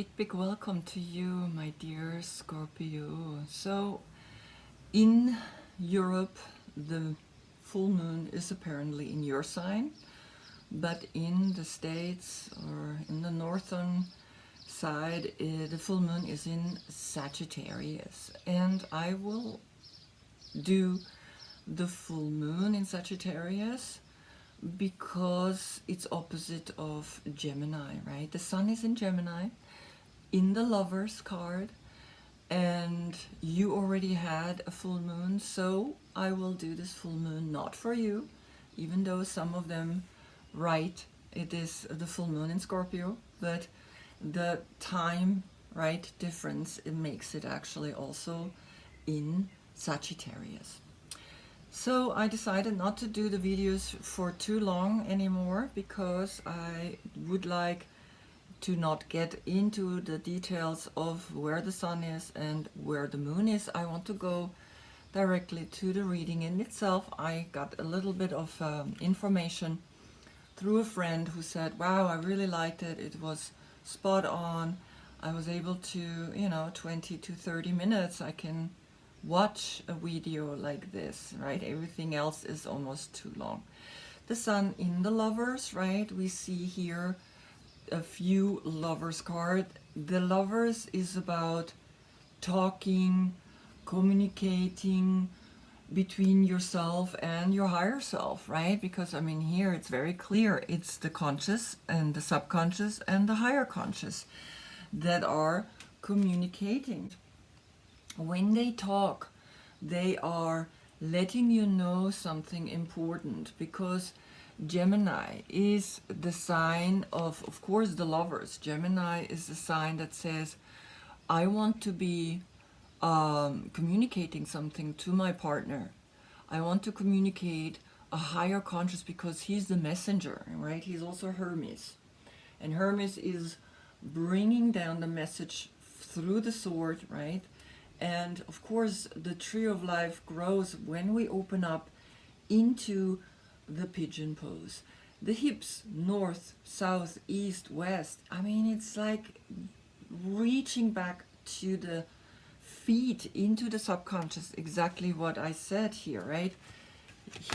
big welcome to you, my dear Scorpio. So, in Europe, the full moon is apparently in your sign, but in the States or in the northern side, the full moon is in Sagittarius. And I will do the full moon in Sagittarius because it's opposite of Gemini, right? The sun is in Gemini in the Lovers card, and you already had a full moon, so I will do this full moon not for you, even though some of them write it is the full moon in Scorpio, but the time, right, difference, it makes it actually also in Sagittarius. So I decided not to do the videos for too long anymore because I would like to not get into the details of where the sun is and where the moon is. I want to go directly to the reading in itself. I got a little bit of information through a friend who said, wow, I really liked it. It was spot on. I was able to, 20 to 30 minutes, I can watch a video like this, right? Everything else is almost too long. The sun in the Lovers, right? We see here a few Lovers card. The Lovers is about talking, communicating between yourself and your higher self, right? Because I mean here it's very clear, it's the conscious and the subconscious and the higher conscious that are communicating. When they talk, they are letting you know something important, because Gemini is the sign of course, the Lovers. Gemini is the sign that says, I want to be communicating something to my partner. I want to communicate a higher conscious because he's the messenger, right? He's also Hermes. And Hermes is bringing down the message through the sword, right? And of course, the tree of life grows when we open up into the pigeon pose. The hips, north, south, east, west. I mean, it's like reaching back to the feet, into the subconscious, exactly what I said here, right?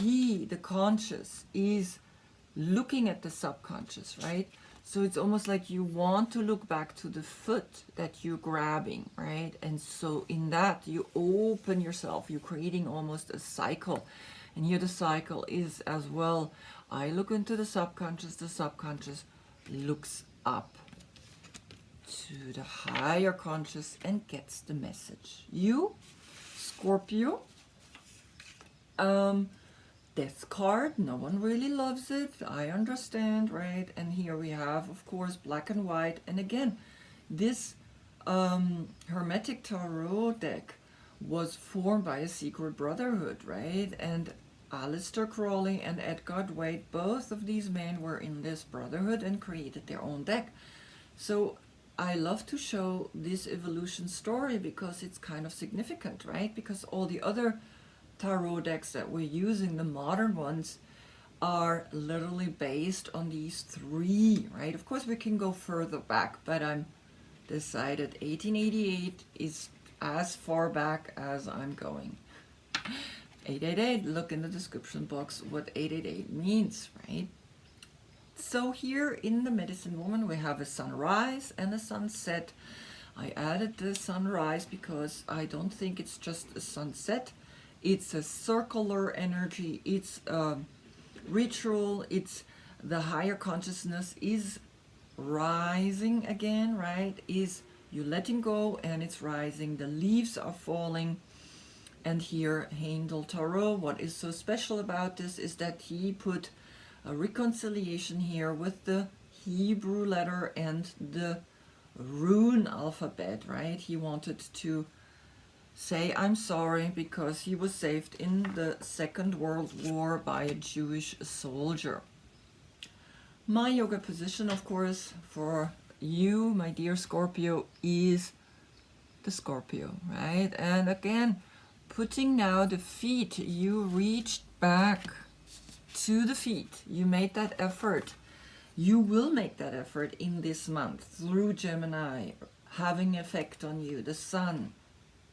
He, the conscious, is looking at the subconscious, right? So it's almost like you want to look back to the foot that you're grabbing, right? And so in that, you open yourself, you're creating almost a cycle. And here the cycle is as well, I look into the subconscious looks up to the higher conscious and gets the message. You, Scorpio, Death card, no one really loves it, I understand, right? And here we have, of course, black and white. And again, this Hermetic Tarot deck was formed by a secret brotherhood, right? And Aleister Crowley and Edgar Waite, both of these men were in this brotherhood and created their own deck. So I love to show this evolution story because it's kind of significant, right? Because all the other tarot decks that we're using, the modern ones, are literally based on these three, right? Of course we can go further back, but I'm decided 1888 is as far back as I'm going. 888, look in the description box what 888 means, right? So here in the Medicine Woman we have a sunrise and a sunset. I added the sunrise because I don't think it's just a sunset. It's a circular energy, it's a ritual, it's the higher consciousness is rising again, right? Is you letting go and it's rising, the leaves are falling. And here, Heindel Tarot, what is so special about this is that he put a reconciliation here with the Hebrew letter and the rune alphabet, right? He wanted to say I'm sorry because he was saved in the Second World War by a Jewish soldier. My yoga position, of course, for you, my dear Scorpio, is the Scorpio, right? And again, putting now the feet, you reached back to the feet. You made that effort. You will make that effort in this month through Gemini having effect on you, the sun,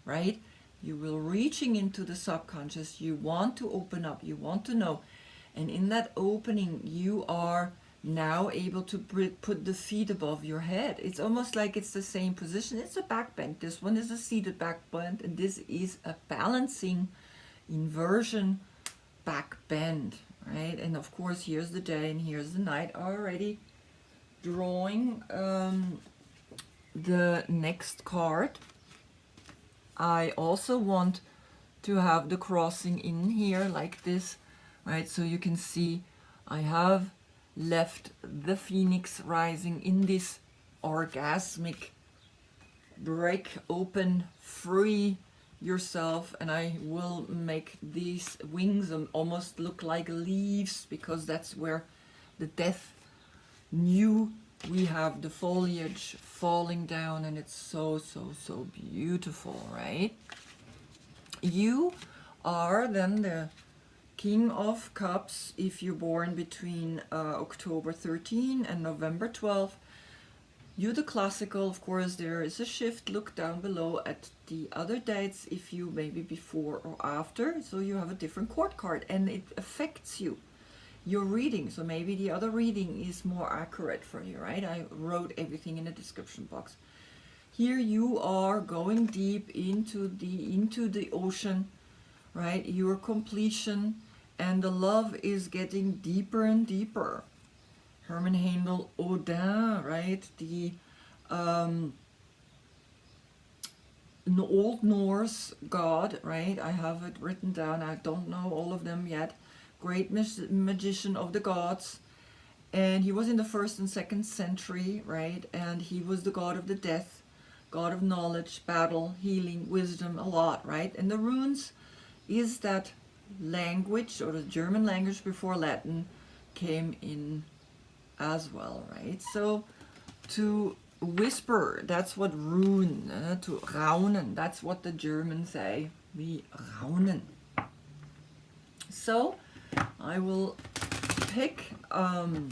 right? You will reaching into the subconscious. You want to open up. You want to know. And in that opening, you are now able to put the feet above your head. It's almost like it's the same position. It's a back bend. This one is a seated back bend, and this is a balancing inversion back bend, right? And of course, here's the day and here's the night. Already drawing the next card. I also want to have the crossing in here like this, right? So you can see I have left the phoenix rising in this orgasmic break open, free yourself, and I will make these wings almost look like leaves, because that's where the death knew. We have the foliage falling down, and it's so, so, so beautiful, right? You are then the King of Cups if you're born between October 13 and November 12. You the classical, of course, there is a shift. Look down below at the other dates if you maybe before or after. So you have a different court card, and it affects you. Your reading, so maybe the other reading is more accurate for you, right? I wrote everything in the description box. Here you are going deep into the ocean, right? Your completion, and the love is getting deeper and deeper. Herman Handel, Odin, right? The Old Norse god, right? I have it written down. I don't know all of them yet. Great magician of the gods, and he was in the 1st and 2nd century, right? And he was the god of the death, god of knowledge, battle, healing, wisdom, a lot, right? And the runes is that language, or the German language before Latin came in as well, right? So to whisper, that's what rune, to raunen, that's what the Germans say, we raunen. So I will pick an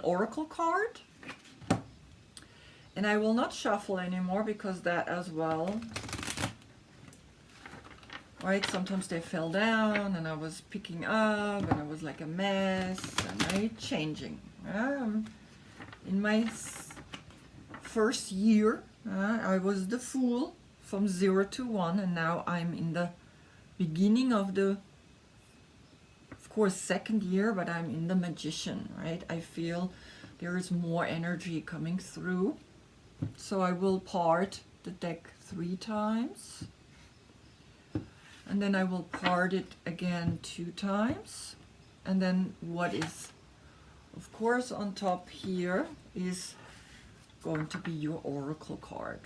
oracle card, and I will not shuffle anymore, because that as well, right, sometimes they fell down and I was picking up and I was like a mess, and I'm changing. In my first year, I was the Fool from 0 to 1, and now I'm in the beginning of the, of course, 2nd year, but I'm in the Magician, right? I feel there is more energy coming through. So I will part the deck 3 times, and then I will part it again 2 times, and then what is, of course, on top here is going to be your oracle card.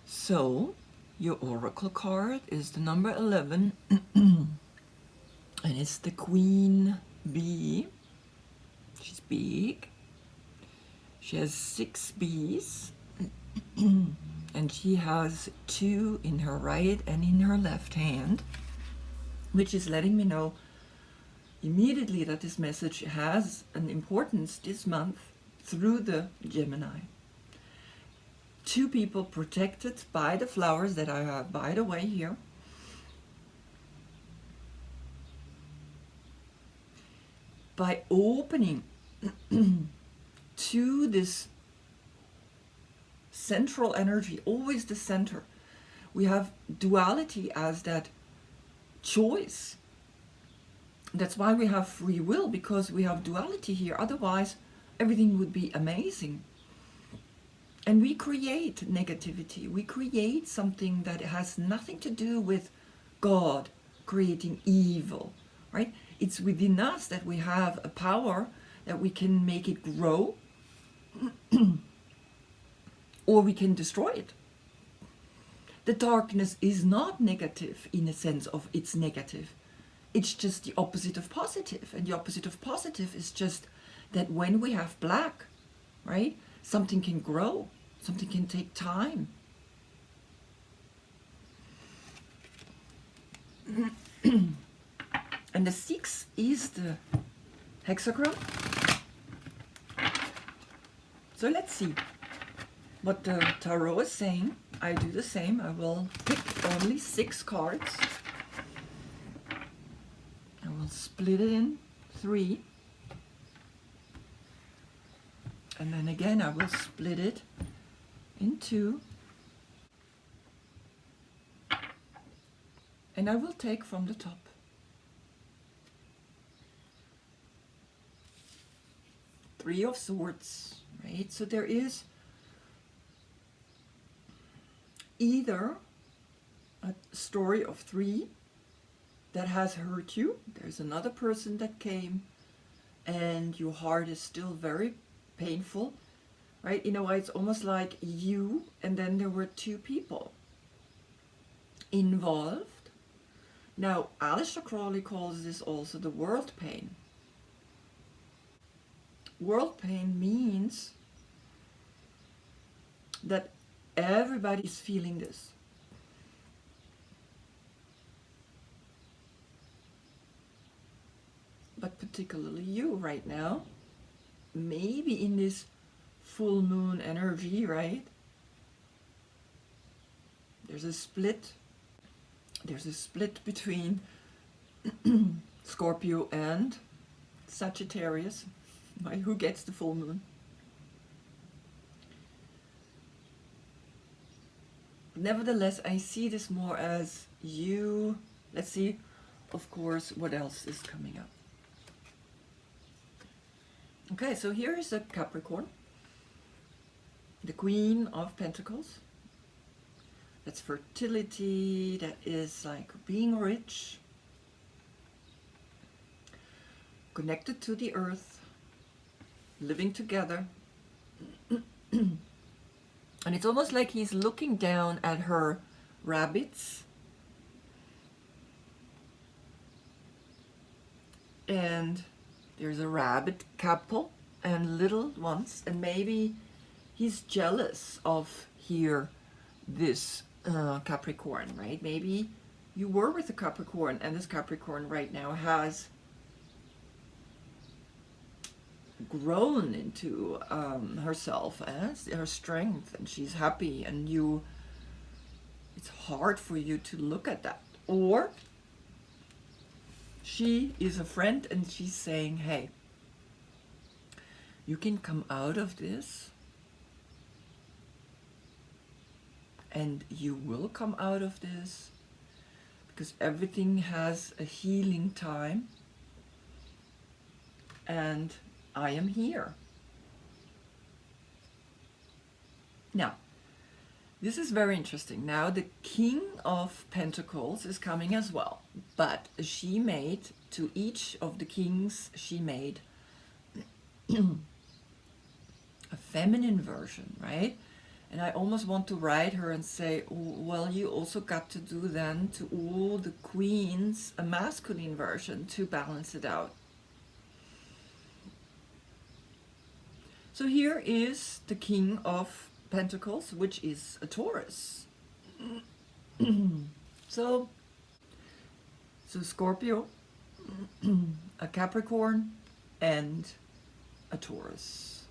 So your oracle card is the number 11, and it's the Queen Bee. She's big. She has 6 bees, and she has 2 in her right and in her left hand, which is letting me know immediately that this message has an importance this month through the Gemini. 2 people protected by the flowers that I have, by the way, here. By opening to this central energy, always the center. We have duality as that choice. That's why we have free will, because we have duality here. Otherwise, everything would be amazing. And we create negativity. We create something that has nothing to do with God creating evil, right? It's within us that we have a power that we can make it grow or we can destroy it. The darkness is not negative in a sense of it's negative. It's just the opposite of positive. And the opposite of positive is just that when we have black, right, something can grow, something can take time. And the 6 is the hexagram. So let's see what the tarot is saying. I do the same. I will pick only 6 cards. I will split it in 3. And then again, I will split it in 2. And I will take from the top. Three of Swords, right? So there is either a story of 3 that has hurt you. There's another person that came and your heart is still very painful, right? In a way, it's almost like you and then there were 2 people involved. Now, Aleister Crowley calls this also the world pain. World pain means that everybody's feeling this. But particularly you right now, maybe in this full moon energy, right? There's a split. There's a split between Scorpio and Sagittarius. Right? Who gets the full moon? Nevertheless, I see this more as you. Let's see, of course, what else is coming up. Okay, so here is a Capricorn, the Queen of Pentacles. That's fertility, that is like being rich, connected to the earth, living together. And it's almost like he's looking down at her rabbits. And there's a rabbit couple and little ones. And maybe he's jealous of here this Capricorn, right? Maybe you were with a Capricorn and this Capricorn right now has grown into herself as her strength, and she's happy, and you, it's hard for you to look at that. Or she is a friend and she's saying, hey, you can come out of this, and you will come out of this, because everything has a healing time, and I am here. Now, this is very interesting. Now, the King of Pentacles is coming as well, but she made, to each of the kings, she made a feminine version, right? And I almost want to write her and say, well, you also got to do then to all the queens a masculine version to balance it out. So here is the King of Pentacles, which is a Taurus. So Scorpio, a Capricorn, and a Taurus.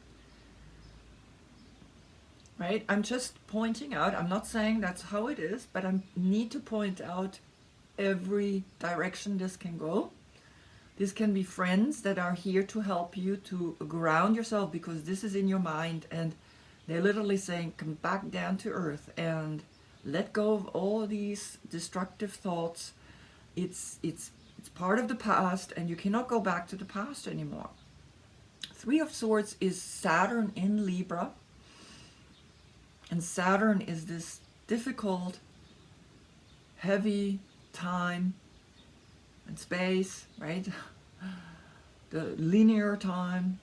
Right? I'm just pointing out, I'm not saying that's how it is, but I need to point out every direction this can go. This can be friends that are here to help you to ground yourself, because this is in your mind and they're literally saying, come back down to earth and let go of all these destructive thoughts. It's part of the past and you cannot go back to the past anymore. 3 of Swords is Saturn in Libra. And Saturn is this difficult, heavy time and space, right? The linear time,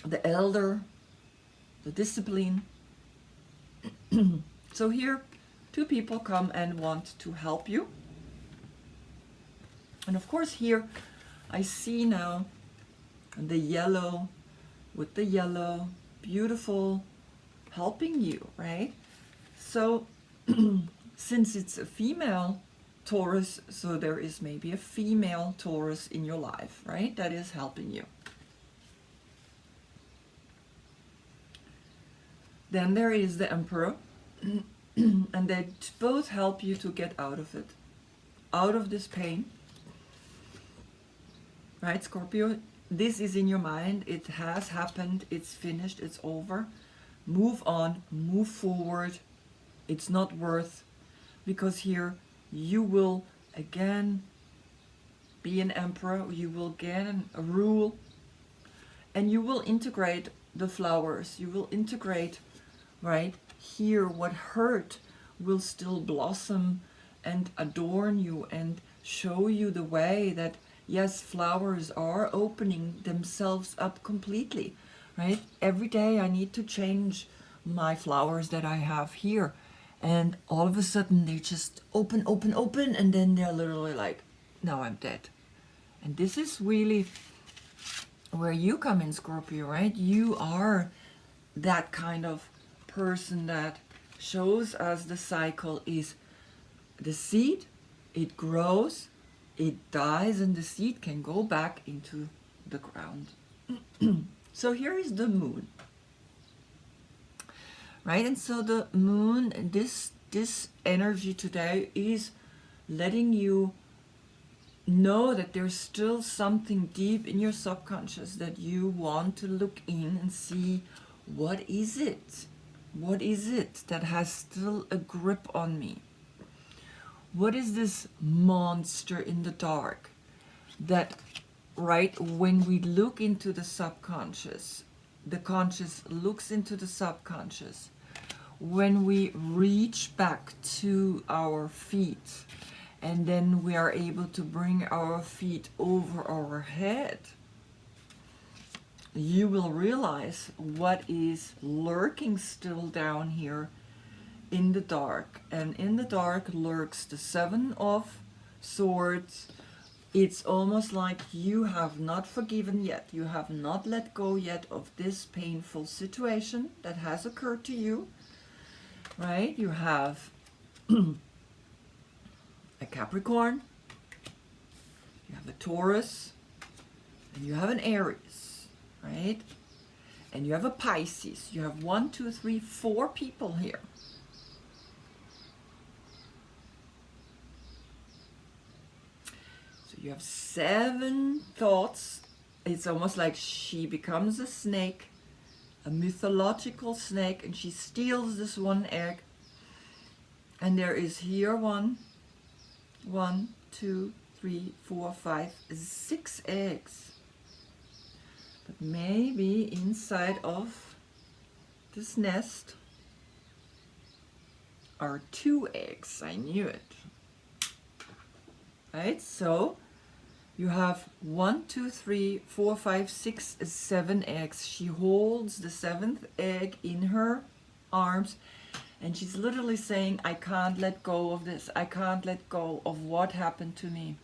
the elder, the discipline. So here, 2 people come and want to help you. And of course here, I see now the yellow with the yellow, beautiful, helping you, right? So since it's a female Taurus, so there is maybe a female Taurus in your life, right? That is helping you. Then there is the Emperor, and they both help you to get out of it, out of this pain. Right, Scorpio? This is in your mind. It has happened. It's finished. It's over. Move on. Move forward. It's not worth, because here you will again be an emperor. You will again rule, and you will integrate the flowers. You will integrate, right? Here, what hurt will still blossom and adorn you and show you the way that, yes, flowers are opening themselves up completely, right? Every day I need to change my flowers that I have here. And all of a sudden they just open, and then they're literally like, now I'm dead. And this is really where you come in, Scorpio, right? You are that kind of person that shows us the cycle is the seed, it grows, it dies, and the seed can go back into the ground. So here is the moon, right? And so the moon, this energy today is letting you know that there's still something deep in your subconscious that you want to look in and see, what is it? What is it that has still a grip on me? What is this monster in the dark that, right, when we look into the subconscious, the conscious looks into the subconscious, when we reach back to our feet, and then we are able to bring our feet over our head, you will realize what is lurking still down here in the dark. And in the dark lurks the Seven of Swords. It's almost like you have not forgiven yet. You have not let go yet of this painful situation that has occurred to you, right? You have a Capricorn, you have a Taurus, and you have an Aries, right? And you have a Pisces. You have 1, 2, 3, 4 people here. So you have 7 thoughts. It's almost like she becomes a snake, a mythological snake, and she steals this one egg. And there is here 1, 2, 3, 4, 5, 6 eggs. But maybe inside of this nest are 2 eggs. I knew it. Right? So you have 1, 2, 3, 4, 5, 6, 7 eggs. She holds the 7th egg in her arms, and she's literally saying, I can't let go of this. I can't let go of what happened to me.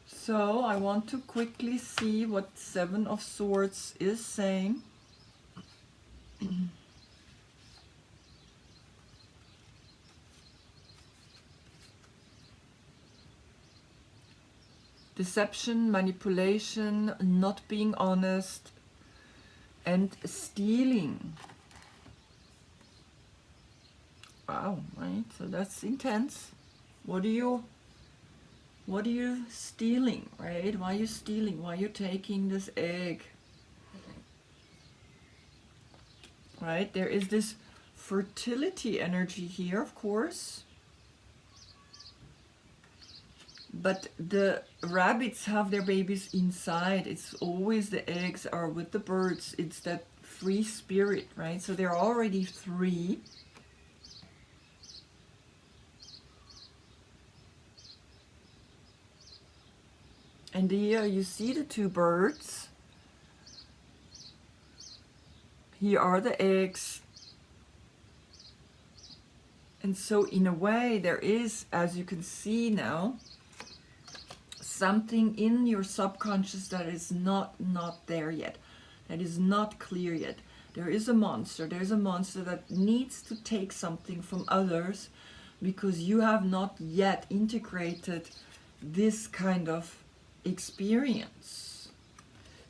So I want to quickly see what 7 of Swords is saying. Deception, manipulation, not being honest, and stealing. Wow, right? So that's intense. What are you stealing, right? Why are you stealing? Why are you taking this egg? Right? There is this fertility energy here, of course. But the rabbits have their babies inside. It's always the eggs are with the birds. It's that free spirit, right? So there are already 3. And here you see the 2 birds. Here are the eggs. And so in a way there is, as you can see now, something in your subconscious that is not there yet, that is not clear yet. There is a monster. There's a monster that needs to take something from others because you have not yet integrated this kind of experience.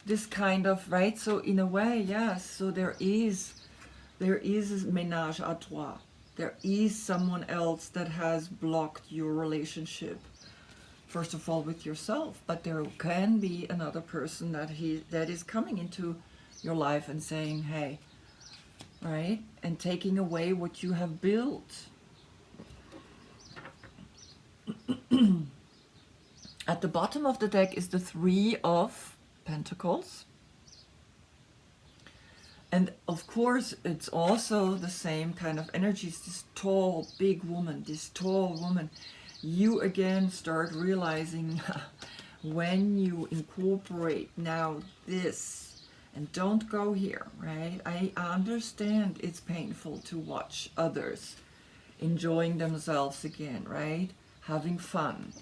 This kind of, right? So in a way, yes, so there is a ménage à trois. There is someone else that has blocked your relationship. First of all with yourself, but there can be another person that is coming into your life and saying, hey, right? And taking away what you have built. At the bottom of the deck is the Three of Pentacles. And of course, it's also the same kind of energies, this tall, big woman, this tall woman. You again start realizing when you incorporate now this, and don't go here, right? I understand it's painful to watch others enjoying themselves again, right? Having fun,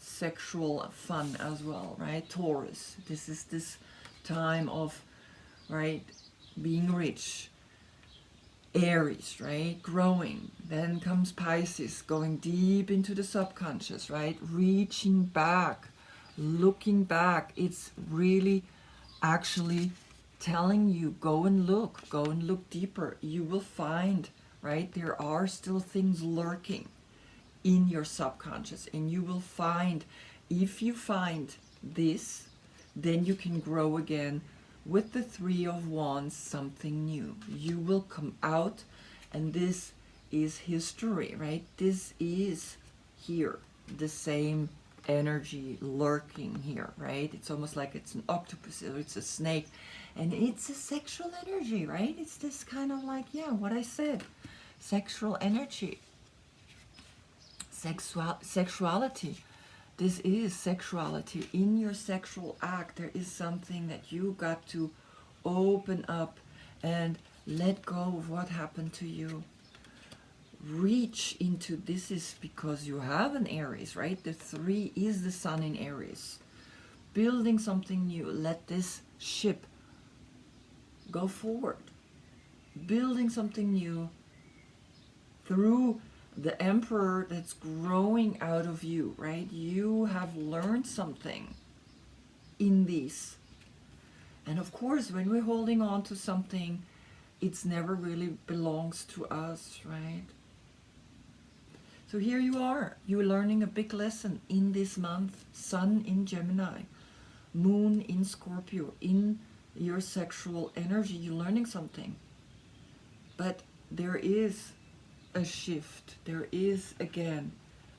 sexual fun as well, right? Taurus, this is this time of, right, being rich. Aries, right, growing. Then comes Pisces, going deep into the subconscious, right, reaching back, looking back. It's really actually telling you, go and look deeper. You will find, right, there are still things lurking in your subconscious, and you will find, if you find this, then you can grow again. With the Three of Wands, something new. You will come out, and this is history, right? This is here, the same energy lurking here, right? It's almost like it's an octopus or it's a snake, and it's a sexual energy, right? It's this kind of like, yeah, what I said, sexual energy, sexuality. This is sexuality. In your sexual act, there is something that you got to open up and let go of what happened to you. Reach into, this is because you have an Aries, right? The Three is the Sun in Aries. Building something new. Let this ship go forward. Building something new through the Emperor that's growing out of you, right? You have learned something in these. And of course, when we're holding on to something, it's never really belongs to us, right? So here you are. You're learning a big lesson in this month. Sun in Gemini, Moon in Scorpio, in your sexual energy. You're learning something. But there is a shift. There is again,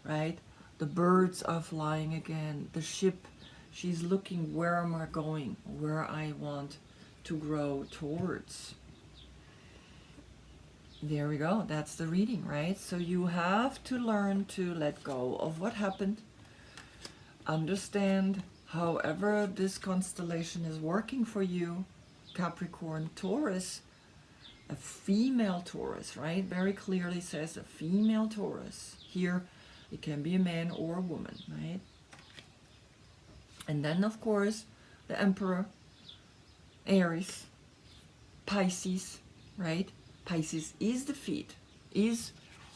right? The birds are flying again. The ship, she's looking, where am I going? Where I want to grow towards. There we go. That's the reading, right? So you have to learn to let go of what happened. Understand, however this constellation is working for you, Capricorn, Taurus, a female Taurus, right? Very clearly says a female Taurus. Here, it can be a man or a woman, right? And then, of course, the Emperor, Aries, Pisces, right? Pisces is the feet, is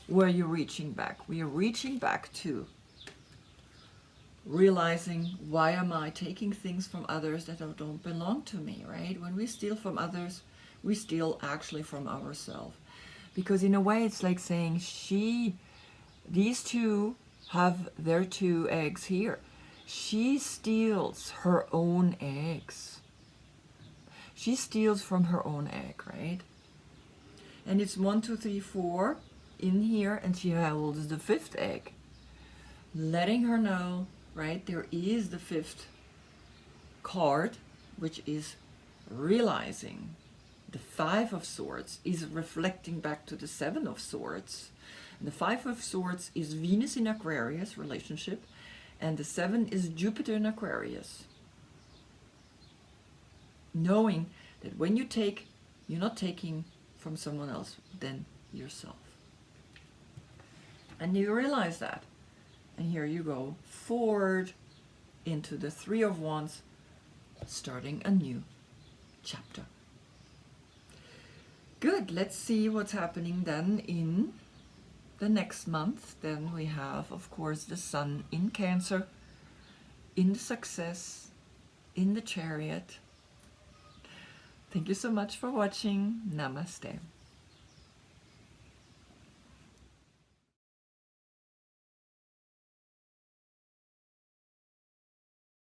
where you're reaching back. We are reaching back to realizing, why am I taking things from others that don't belong to me, right? When we steal from others, we steal actually from ourselves. Because in a way, it's like saying, these two have their two eggs here. She steals her own eggs. She steals from her own egg, right? And it's 1, 2, 3, 4 in here, and she holds the fifth egg. Letting her know, right, there is the fifth card, which is realizing. The Five of Swords is reflecting back to the Seven of Swords. And the Five of Swords is Venus in Aquarius, relationship, and the Seven is Jupiter in Aquarius. Knowing that when you take, you're not taking from someone else than yourself. And you realize that. And here you go, forward into the Three of Wands, starting a new chapter. Good. Let's see what's happening then in the next month. Then we have, of course, the Sun in Cancer, in the Success, in the Chariot. Thank you so much for watching. Namaste.